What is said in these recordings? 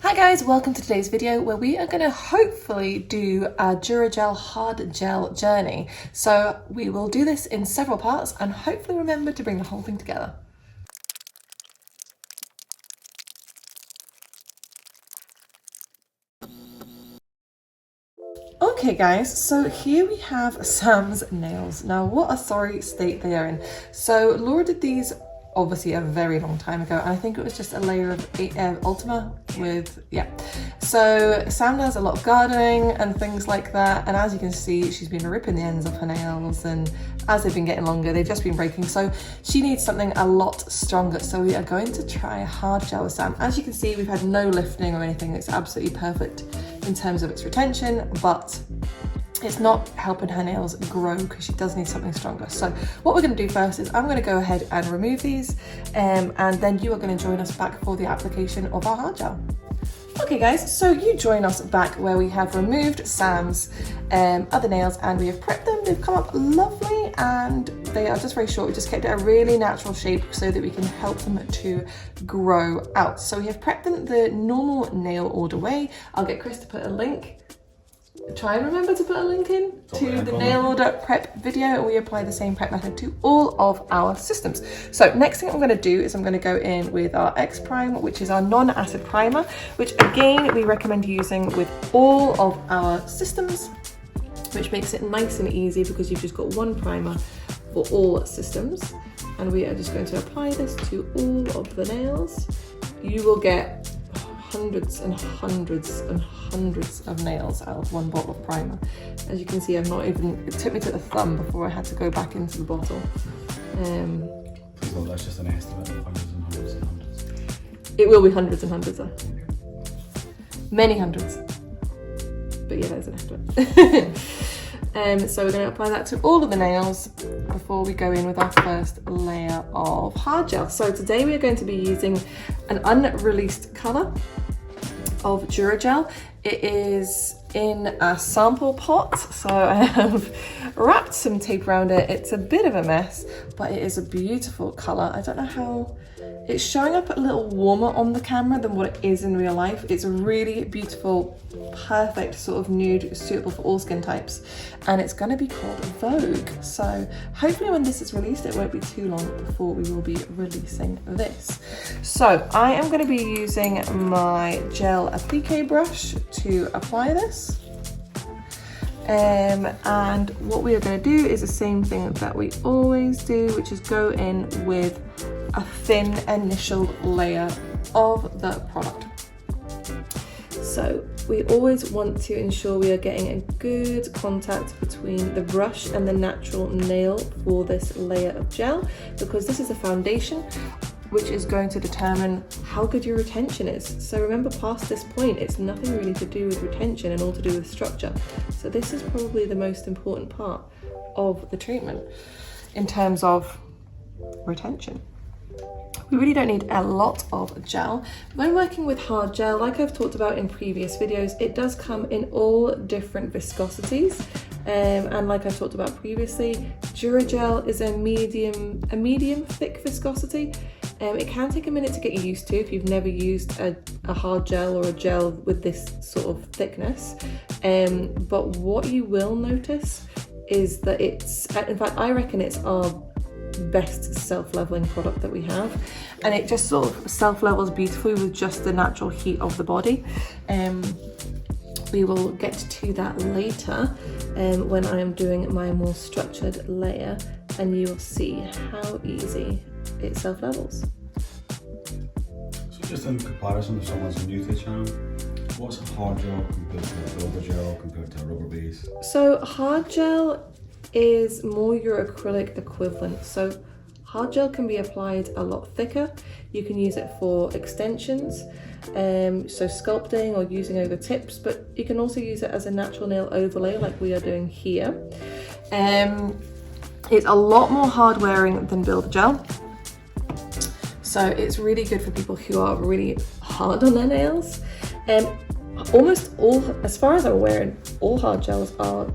Hi guys, welcome to today's video where we are going to hopefully do a Dura Gel hard gel journey. So we will do this in several parts and hopefully remember to bring the whole thing together. Okay guys, so here we have Sam's nails. Now what a sorry state they are in. So Laura did these obviously a very long time ago, and I think it was just a layer of Ultima with, yeah. So Sam does a lot of gardening and things like that, and as you can see, she's been ripping the ends of her nails, and as they've been getting longer, they've just been breaking. So she needs something a lot stronger. So we are going to try a hard gel with Sam. As you can see, we've had no lifting or anything. It's absolutely perfect in terms of its retention, but it's not helping her nails grow because she does need something stronger. So what we're going to do first is I'm going to go ahead and remove these, and then you are going to join us back for the application of our hard gel. Okay guys, so you join us back where we have removed Sam's other nails and we have prepped them. They've come up lovely and they are just very short. We just kept it a really natural shape so that we can help them to grow out. So we have prepped them the normal nail order way. I'll get Chris to put a link. Try and remember to put a link in to the nail order prep video, and we apply the same prep method to all of our systems. So next thing I'm going to do is I'm going to go in with our X Prime, which is our non-acid primer, which again we recommend using with all of our systems, which makes it nice and easy because you've just got one primer for all systems. And we are just going to apply this to all of the nails. You will get hundreds and hundreds and hundreds of nails out of one bottle of primer. As you can see, I'm not even, it took me to the thumb before I had to go back into the bottle. Well, that's just an estimate of hundreds and hundreds and hundreds. It will be hundreds and hundreds though. Many hundreds. But yeah, there's an estimate. So we're going to apply that to all of the nails before we go in with our first layer of hard gel. So today we are going to be using an unreleased colour of Dura Gel. It is in a sample pot, so I have wrapped some tape around it. It's a bit of a mess, but it is a beautiful colour. I don't know how it's showing up a little warmer on the camera than what it is in real life. It's a really beautiful, perfect sort of nude, suitable for all skin types, and it's going to be called Vogue. So hopefully when this is released, it won't be too long before we will be releasing this. So I am going to be using my gel applique brush to apply this. And what we are going to do is the same thing that we always do, which is go in with a thin initial layer of the product. So we always want to ensure we are getting a good contact between the brush and the natural nail for this layer of gel, because this is a foundation which is going to determine how good your retention is. So remember, past this point, it's nothing really to do with retention and all to do with structure. So this is probably the most important part of the treatment in terms of retention. We really don't need a lot of gel. When working with hard gel, like I've talked about in previous videos, it does come in all different viscosities. And like I've talked about previously, Dura Gel is a medium thick viscosity. It can take a minute to get used to if you've never used a hard gel or a gel with this sort of thickness. But what you will notice is that it's, in fact, I reckon it's our best self-leveling product that we have, and it just sort of self-levels beautifully with just the natural heat of the body. We will get to that later when I am doing my more structured layer, and you will see how easy it self-levels. So just in comparison, if someone's new to the channel, what's a hard gel compared to a builder gel compared to a rubber base? So hard gel is more your acrylic equivalent. So hard gel can be applied a lot thicker. You can use it for extensions, so sculpting or using over tips, but you can also use it as a natural nail overlay like we are doing here. It's a lot more hard wearing than builder gel. So it's really good for people who are really hard on their nails. Almost all, as far as I'm aware, all hard gels are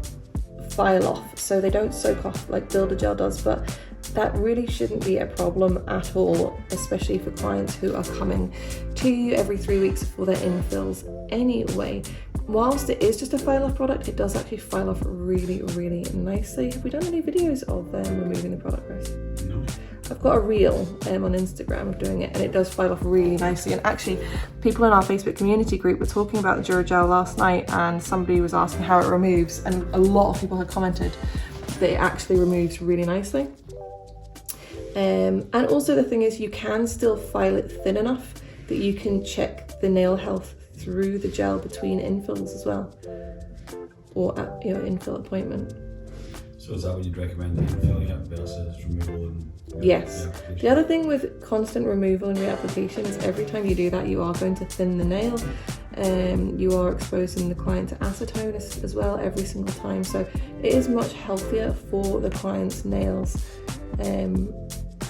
file off, so they don't soak off like builder gel does, but that really shouldn't be a problem at all, especially for clients who are coming to you every 3 weeks for their infills anyway. Whilst it is just a file off product, it does actually file off really, really nicely. Have we done any videos of removing the product, Chris? No. I've got a reel on Instagram of doing it, and it does file off really nicely. And actually, people in our Facebook community group were talking about the Dura Gel last night, and somebody was asking how it removes, and a lot of people had commented that it actually removes really nicely. And also the thing is, you can still file it thin enough that you can check the nail health through the gel between infills as well, or at your infill appointment. So is that what you'd recommend, infilling it versus removal? And yes. The other thing with constant removal and reapplication is every time you do that, you are going to thin the nail. You are exposing the client to acetone as well every single time. So it is much healthier for the client's nails and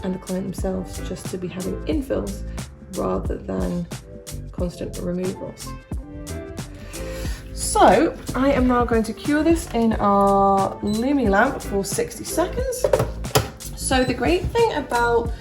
the client themselves just to be having infills rather than constant removals. So I am now going to cure this in our Lumi lamp for 60 seconds. So the great thing about,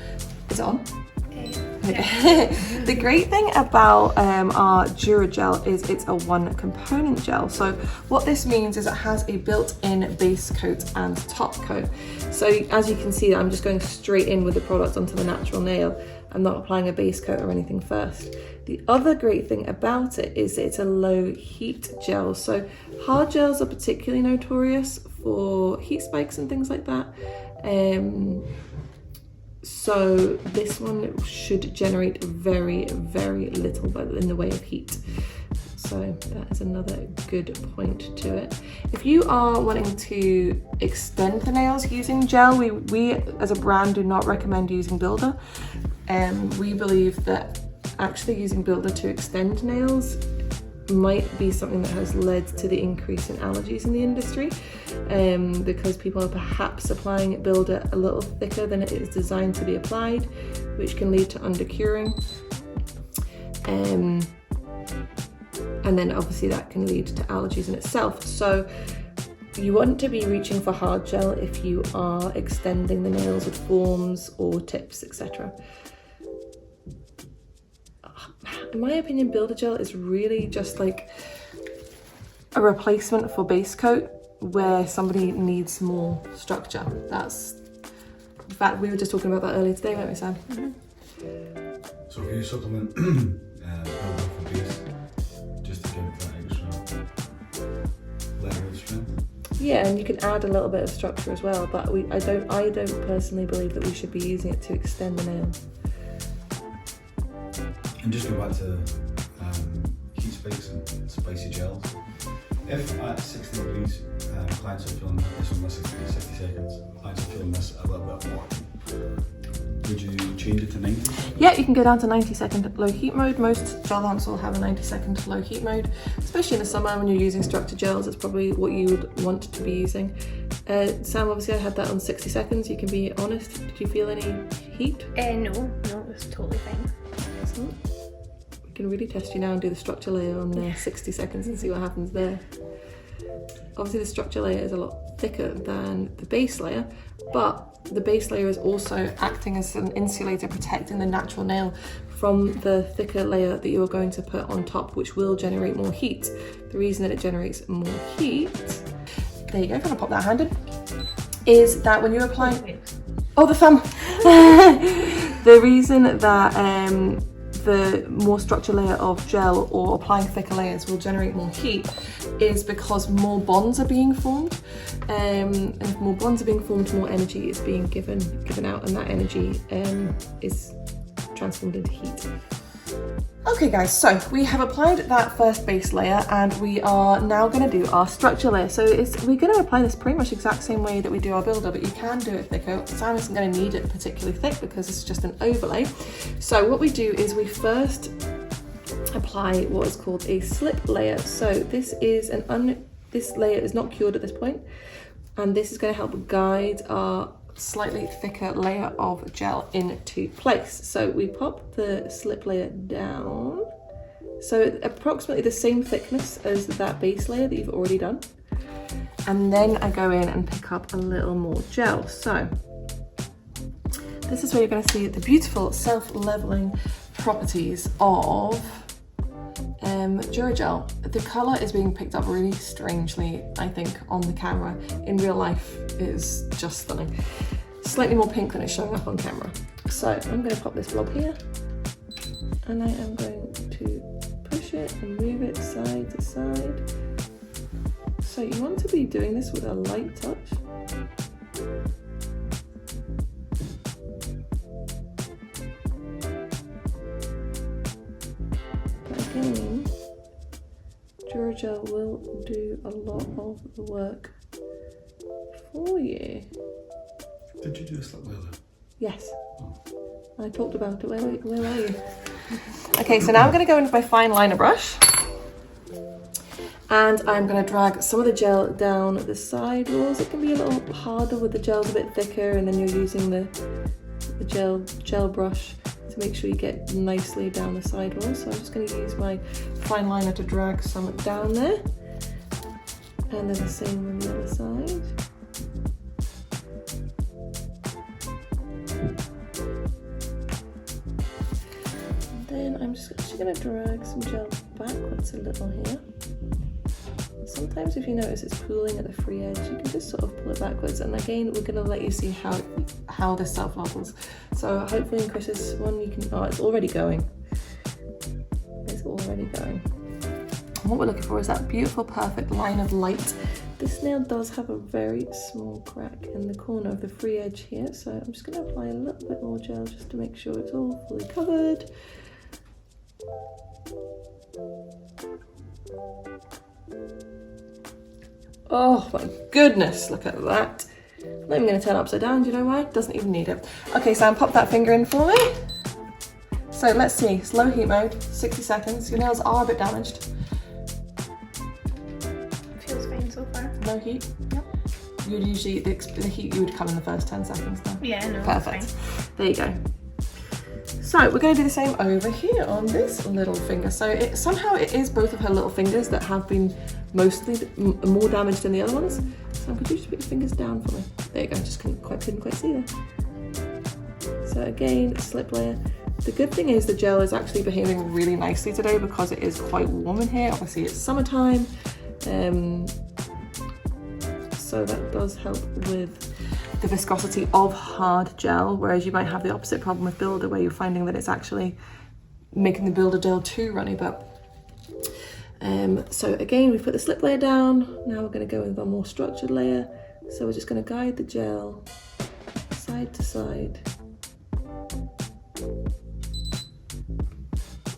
is it on? Okay. The great thing about our Dura Gel is it's a one component gel. So what this means is it has a built-in base coat and top coat. So as you can see, I'm just going straight in with the product onto the natural nail. I'm not applying a base coat or anything first. The other great thing about it is it's a low heat gel. So hard gels are particularly notorious for heat spikes and things like that. So this one should generate very, very little in the way of heat. So that is another good point to it. If you are wanting to extend the nails using gel, we as a brand do not recommend using builder. We believe that actually using builder to extend nails might be something that has led to the increase in allergies in the industry, because people are perhaps applying builder a little thicker than it is designed to be applied, which can lead to undercuring. And then obviously that can lead to allergies in itself. So you want to be reaching for hard gel if you are extending the nails with forms or tips, etc. In my opinion, builder gel is really just like a replacement for base coat where somebody needs more structure. That's, in fact, we were just talking about that earlier today, weren't we, Sam? Mm-hmm. So if you supplement builder for base, just to give that extra layer of strength? Yeah, and you can add a little bit of structure as well, but I don't personally believe that we should be using it to extend the nail. And just go back to heat spikes and spicy gels. If at 60 degrees, clients are feeling this on 60 seconds, clients are feeling this a little bit more, would you change it to 90? Yeah, you can go down to 90-second low heat mode. Most gel lamps will have a 90-second low heat mode, especially in the summer when you're using structured gels. It's probably what you would want to be using. Sam, obviously I had that on 60 seconds. You can be honest. Did you feel any heat? No, it was totally fine. Excellent. We can really test you now and do the structure layer on 60 seconds and see what happens there. Obviously the structure layer is a lot thicker than the base layer, but the base layer is also acting as an insulator, protecting the natural nail from the thicker layer that you're going to put on top, which will generate more heat. The reason that it generates more heat, there you go, if you want to pop that hand in, is that when you're applying, oh, the thumb. The reason that the more structure layer of gel or applying thicker layers will generate more heat is because more bonds are being formed, and if more bonds are being formed, more energy is being given out, and that energy is transformed into heat. Okay guys, so we have applied that first base layer and we are now going to do our structure layer. So we're going to apply this pretty much the exact same way that we do our builder, but you can do it thicker. Sam isn't going to need it particularly thick because it's just an overlay. So what we do is we first apply what is called a slip layer. So this is this layer is not cured at this point, and this is going to help guide our slightly thicker layer of gel into place. So we pop the slip layer down, so approximately the same thickness as that base layer that you've already done, and then I go in and pick up a little more gel. So this is where you're going to see the beautiful self-leveling properties of Dura Gel. The colour is being picked up really strangely, I think, on the camera. In real life, it is just stunning. Slightly more pink than it's showing up on camera. So I'm going to pop this blob here, and I am going to push it and move it side to side. So you want to be doing this with a light touch. Again, Dura Gel will do a lot of the work for you. Did you do a slip layer? Yes. I talked about it. Where were you? Okay, so now I'm going to go in with my fine liner brush. And I'm going to drag some of the gel down the side walls. It can be a little harder with the gel's a bit thicker, and then you're using the gel brush to make sure you get nicely down the side wall. So I'm just going to use my fine liner to drag some down there. And then the same on the other side. And then I'm just actually going to drag some gel backwards a little here. Sometimes if you notice it's pooling at the free edge, you can just sort of pull it backwards. And again, we're going to let you see how this self-levels. So hopefully in Chris's one you can, oh, it's already going. It's already going. And what we're looking for is that beautiful, perfect line of light. This nail does have a very small crack in the corner of the free edge here. So I'm just going to apply a little bit more gel just to make sure it's all fully covered. Oh my goodness, look at that. I'm not even going to turn it upside down, do you know why? Doesn't even need it. Okay, Sam, pop that finger in for me. So let's see, slow heat mode, 60 seconds. Your nails are a bit damaged. Feels fine so far. No heat? Yep. You'd usually, the heat you would come in the first 10 seconds though. Yeah, no, perfect. it's fine. There you go. So we're going to do the same over here on this little finger. So somehow it is both of her little fingers that have been mostly more damaged than the other ones. So could you just put your fingers down for me? There you go, just couldn't quite see there. So again, slip layer. The good thing is the gel is actually behaving really nicely today because it is quite warm in here. Obviously it's summertime. So that does help with the viscosity of hard gel, whereas you might have the opposite problem with builder where you're finding that it's actually making the builder gel too runny. But so again, we've put the slip layer down. Now we're going to go with a more structured layer. So we're just going to guide the gel side to side,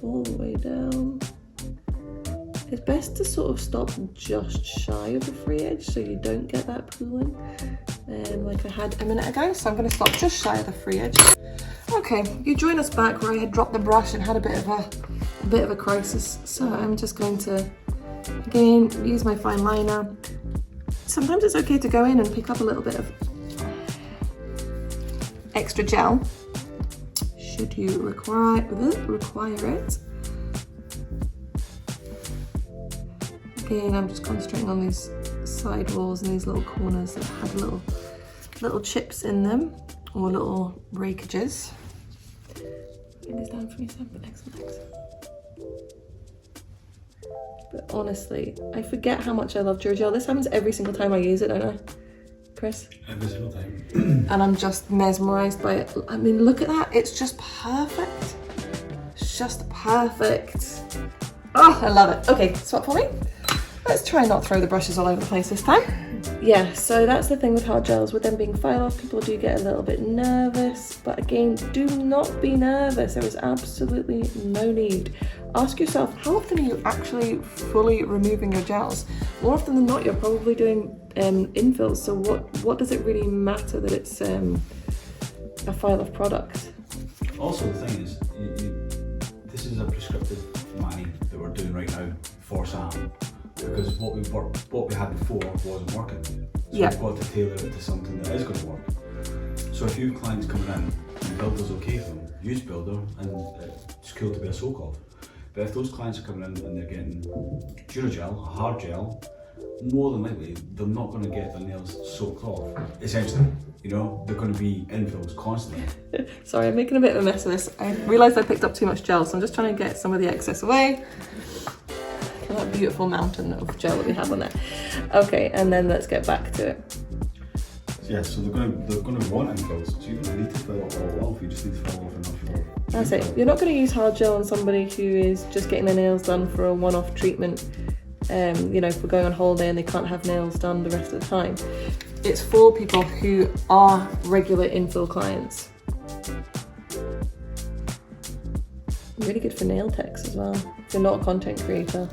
all the way down. It's best to sort of stop just shy of the free edge so you don't get that pooling like I had a minute ago. So I'm going to stop just shy of the free edge. Okay, you join us back where I had dropped the brush and had a bit of a crisis. So I'm just going to again use my fine liner. Sometimes it's okay to go in and pick up a little bit of extra gel should you require it. Again, I'm just concentrating on these side walls and these little corners that have little chips in them or little breakages. Bring this down for me, Sam. Excellent. But honestly, I forget how much I love Dura Gel. This happens every single time I use it, don't I, Chris? Every single time. And I'm just mesmerised by it. I mean, look at that. It's just perfect. It's just perfect. Oh, I love it. Okay, swap for me. Let's try not throw the brushes all over the place this time. Yeah, so that's the thing with hard gels. With them being file off, people do get a little bit nervous. But again, do not be nervous. There is absolutely no need. Ask yourself, how often are you actually fully removing your gels? More often than not, you're probably doing infills. So what does it really matter that it's a file off product? Also, the thing is, this is a prescriptive mani that we're doing right now for Sam. Because what we had before wasn't working. So yeah. We've got to tailor it to something that is going to work. So if you have clients coming in and Builder's okay for them, use Builder and it's cool to be a so-called. But if those clients are coming in and they're getting Dura Gel, a hard gel, more than likely they're not going to get their nails soaked off, essentially. You know, they're going to be infills constantly. Sorry, I'm making a bit of a mess of this. I realised I picked up too much gel, so I'm just trying to get some of the excess away. Look at that beautiful mountain of gel that we have on there. Okay, and then let's get back to it. Yeah, so they're going to want infills, so you don't need to fill it all off, you just need to fill off enough for. That's it. You're not going to use hard gel on somebody who is just getting their nails done for a one-off treatment. You know, if we're going on holiday and they can't have nails done the rest of the time. It's for people who are regular infill clients. Really good for nail techs as well, if you're not a content creator.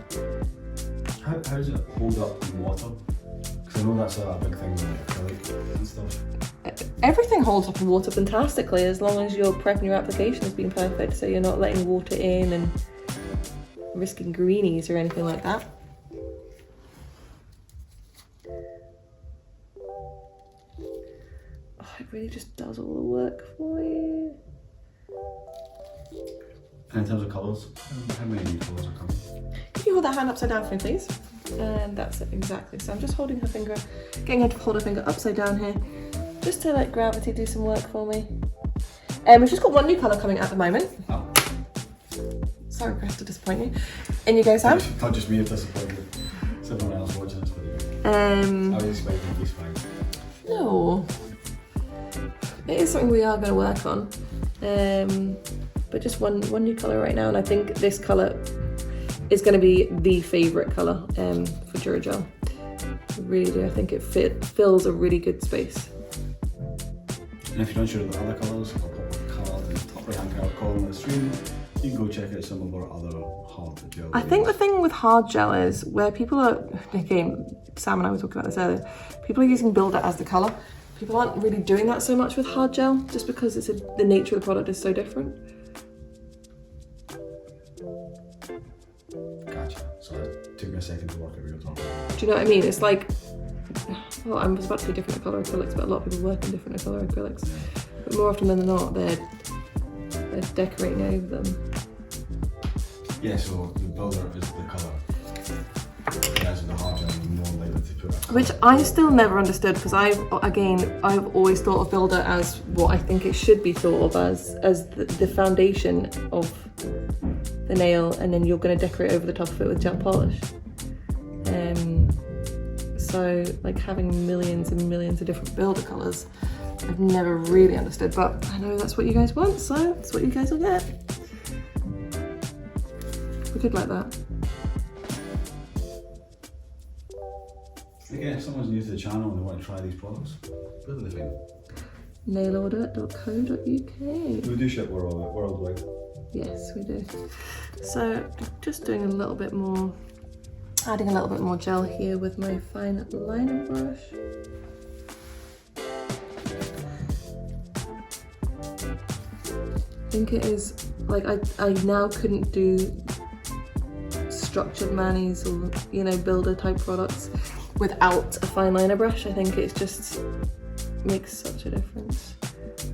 How does it hold up in water? Because I know that's a big thing with acrylic and stuff. Everything holds up in water fantastically as long as your prep and your application has been perfect, so you're not letting water in and risking greenies or anything like that. Oh, it really just does all the work for you. And in terms of colours, how many new colours are coming? Can you hold that hand upside down for me, please? And that's it, exactly. So I'm just holding her finger, getting her to hold her finger upside down here, just to let gravity do some work for me. We've just got one new colour coming at the moment. Oh. Sorry, Chris, to disappoint you. In you go, Sam. Not just me, I'm disappointed. Someone else watching this video. I was expecting he's fine. No. It is something we are going to work on. But just one new colour right now, and I think this colour is going to be the favourite colour for Dura Gel. I really do. I think it fills a really good space. And if you're unsure of the other colours, I'll pop a card in the top right hand corner of the screen. You can go check out some of our other hard gel. I think the thing with hard gel is where people are, again, Sam and I were talking about this earlier, people are using Builder as the colour. People aren't really doing that so much with hard gel, just because the nature of the product is so different. Gotcha. So it took me a second to work out what you're talking about. Do you know what I mean? It's like, well, I was about to say different colour acrylics, but a lot of people work in different colour acrylics. But more often than not, they're decorating over them. Yeah, so the Builder is the colour. Whereas with the hard gel, you're more likely to put a Which I still never understood, because I've always thought of Builder as what I think it should be thought of as the foundation of the nail, and then you're going to decorate over the top of it with gel polish. So like having millions and millions of different Builder colours, I've never really understood, but I know that's what you guys want, so that's what you guys will get. We could like that. Again, if someone's new to the channel and they want to try these products, where do they find them? Nailorder.co.uk. We do ship worldwide. Yes, we do. So just doing a little bit more, adding a little bit more gel here with my fine liner brush. I think it is, like I now couldn't do structured manis or, you know, Builder type products without a fine liner brush. I think it just makes such a difference.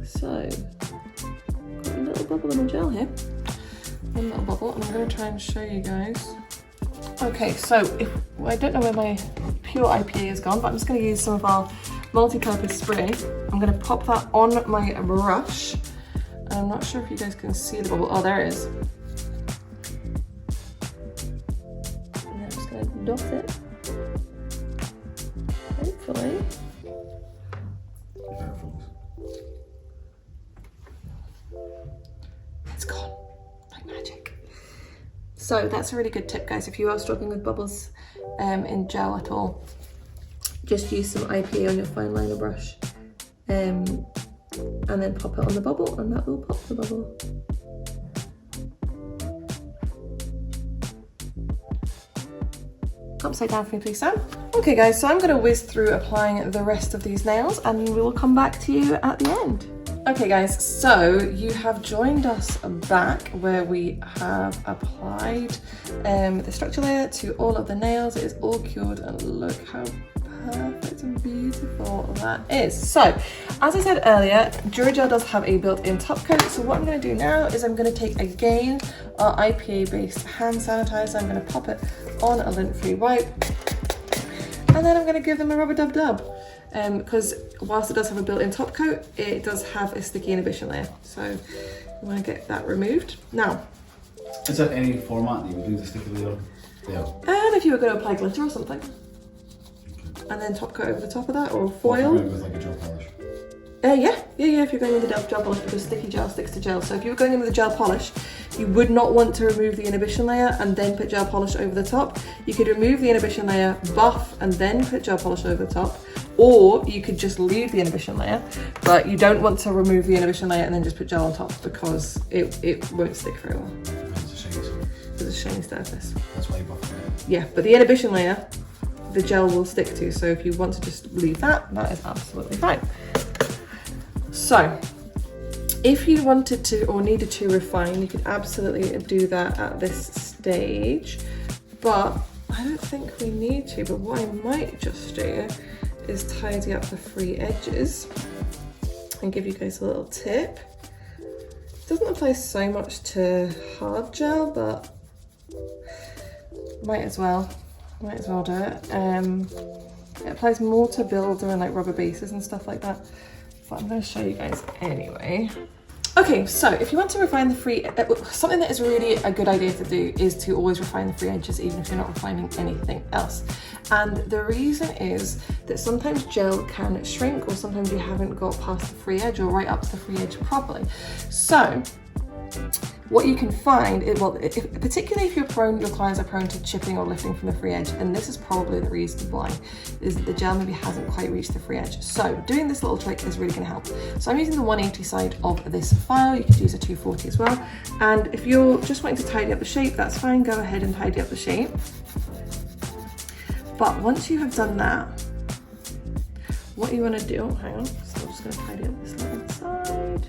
So, got a little bubble in my gel here. One little bubble, and I'm going to try and show you guys. Okay, so I don't know where my pure IPA has gone, but I'm just going to use some of our multi-purpose spray. I'm going to pop that on my brush. I'm not sure if you guys can see the bubble. Oh, there it is. And I'm just going to dot it. Hopefully. It's gone, like magic. So that's a really good tip, guys. If you are struggling with bubbles in gel at all, just use some IPA on your fine liner brush and then pop it on the bubble, and that will pop the bubble. Upside down for me, please, Sam. Okay, guys, so I'm going to whiz through applying the rest of these nails, and we will come back to you at the end. Okay, guys, so you have joined us back where we have applied the structure layer to all of the nails. It is all cured, and look how perfect and beautiful that is. So, as I said earlier, Dura Gel does have a built-in top coat. So what I'm going to do now is I'm going to take, again, our IPA-based hand sanitizer. I'm going to pop it on a lint-free wipe. And then I'm going to give them a rubber dub dub. Because whilst it does have a built-in top coat, it does have a sticky inhibition layer. So I'm going to get that removed. Now, is there any format that you would do the sticky layer? Yeah. And if you were going to apply glitter or something, and then top coat over the top of that, or foil. Or with like a gel polish. Yeah. If you're going in with the gel polish, because sticky gel sticks to gel. So if you were going in with a gel polish, you would not want to remove the inhibition layer and then put gel polish over the top. You could remove the inhibition layer, buff, and then put gel polish over the top. Or you could just leave the inhibition layer, but you don't want to remove the inhibition layer and then just put gel on top, because it won't stick very well. It's a shiny surface. It's a shiny surface. That's why you buff it. Yeah, but the inhibition layer, the gel will stick to. So if you want to just leave that, that is absolutely fine. So if you wanted to or needed to refine, you could absolutely do that at this stage, but I don't think we need to. But what I might just do is tidy up the free edges and give you guys a little tip. It doesn't apply so much to hard gel, but might as well do it. It applies more to builder and like rubber bases and stuff like that, but I'm going to show you guys anyway. Okay, so if you want to refine the free, something that is really a good idea to do is to always refine the free edges, even if you're not refining anything else. And the reason is that sometimes gel can shrink, or sometimes you haven't got past the free edge or right up to the free edge properly. So what you can find is, well, particularly if your clients are prone to chipping or lifting from the free edge, and this is probably the reason why, is that the gel maybe hasn't quite reached the free edge. So doing this little trick is really going to help. So I'm using the 180 side of this file. You could use a 240 as well. And if you're just wanting to tidy up the shape, that's fine. Go ahead and tidy up the shape. But once you have done that, what you want to do, hang on, so I'm just going to tidy up this little side.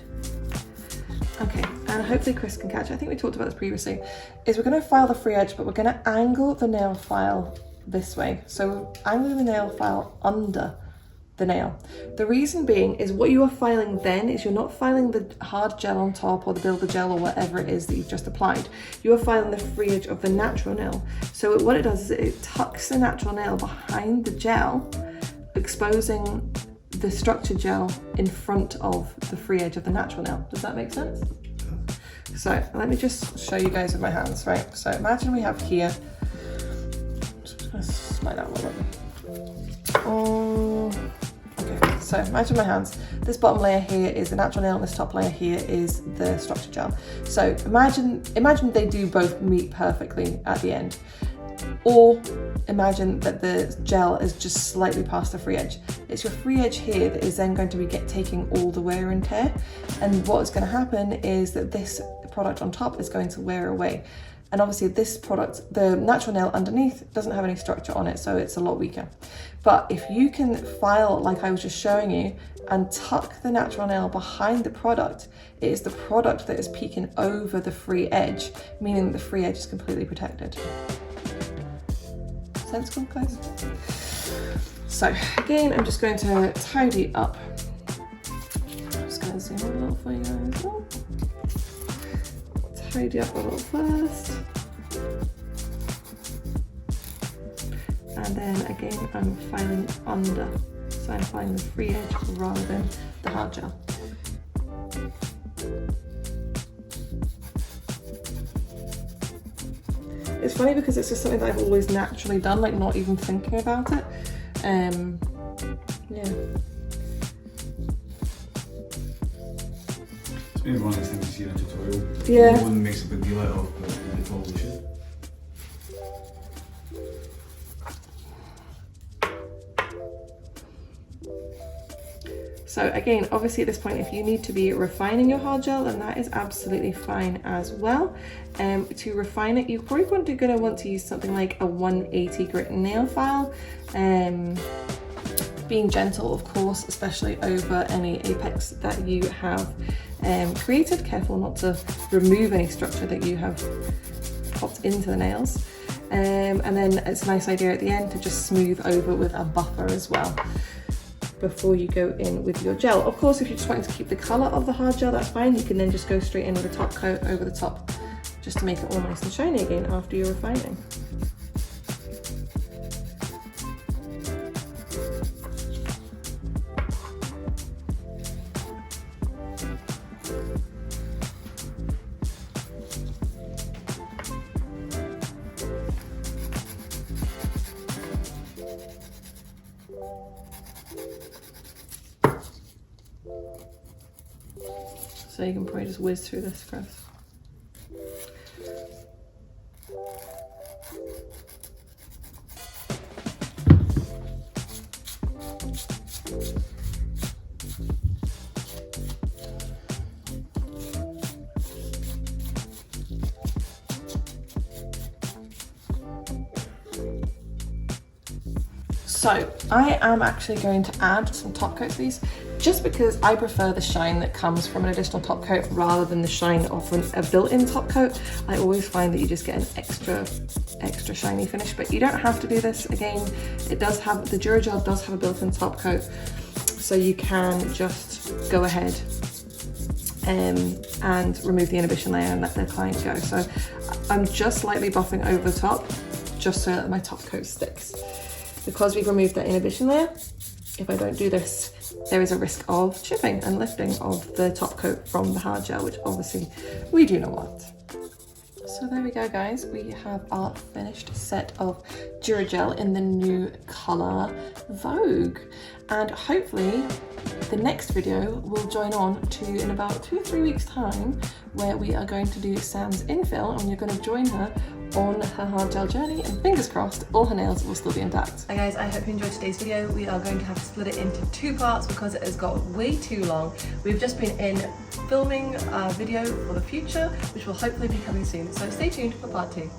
Okay, and hopefully Chris can catch it. I think we talked about this previously, is we're going to file the free edge, but we're going to angle the nail file this way. So angle the nail file under the nail. The reason being is what you are filing then is you're not filing the hard gel on top or the builder gel or whatever it is that you've just applied. You are filing the free edge of the natural nail. So what it does is it tucks the natural nail behind the gel, exposing the structured gel in front of the free edge of the natural nail. Does that make sense? So let me just show you guys with my hands, right? So imagine we have here, I'm just gonna slide that one up. Oh, okay, so imagine my hands. This bottom layer here is the natural nail and this top layer here is the structured gel. So imagine they do both meet perfectly at the end. Or imagine that the gel is just slightly past the free edge. It's your free edge here that is then going to be taking all the wear and tear. And what's going to happen is that this product on top is going to wear away. And obviously this product, the natural nail underneath, doesn't have any structure on it, so it's a lot weaker. But if you can file like I was just showing you and tuck the natural nail behind the product, it is the product that is peeking over the free edge, meaning the free edge is completely protected. Sensible, guys? So again, I'm just going to tidy up. I'm just going to zoom in a little for you guys as well. Tidy up a little first. And then again, I'm filing under. So I'm filing the free edge rather than the hard gel. It's funny because it's just something that I've always naturally done, like not even thinking about it. Yeah. It's maybe one of those things you see in a tutorial. Yeah. No one makes a big deal out of, but they probably should. So again, obviously at this point, if you need to be refining your hard gel, then that is absolutely fine as well. To refine it, you're probably going to want to use something like a 180 grit nail file. Being gentle, of course, especially over any apex that you have created. Careful not to remove any structure that you have popped into the nails. And then it's a nice idea at the end to just smooth over with a buffer as well before you go in with your gel. Of course, if you're just wanting to keep the color of the hard gel, that's fine. You can then just go straight in with a top coat over the top, just to make it all nice and shiny again after you're refining. So you can probably just whiz through this, Chris. So I am actually going to add some top coat to these, just because I prefer the shine that comes from an additional top coat rather than the shine of a built-in top coat. I always find that you just get an extra shiny finish, but you don't have to do this. Again, it does have, the Dura Gel does have a built-in top coat, so you can just go ahead and remove the inhibition layer and let the client go. So I'm just slightly buffing over the top, just so that my top coat sticks. Because we've removed that inhibition layer, if I don't do this, there is a risk of chipping and lifting of the top coat from the hard gel, which obviously we do not want. So there we go, guys. We have our finished set of Dura Gel in the new colour Vogue. And hopefully the next video will join on to in about 2 or 3 weeks time, where we are going to do Sam's infill and you're going to join her on her hard gel journey, and fingers crossed all her nails will still be intact. Hi guys, I hope you enjoyed today's video. We are going to have to split it into 2 parts because it has got way too long. We've just been in filming a video for the future, which will hopefully be coming soon, so stay tuned for part 2.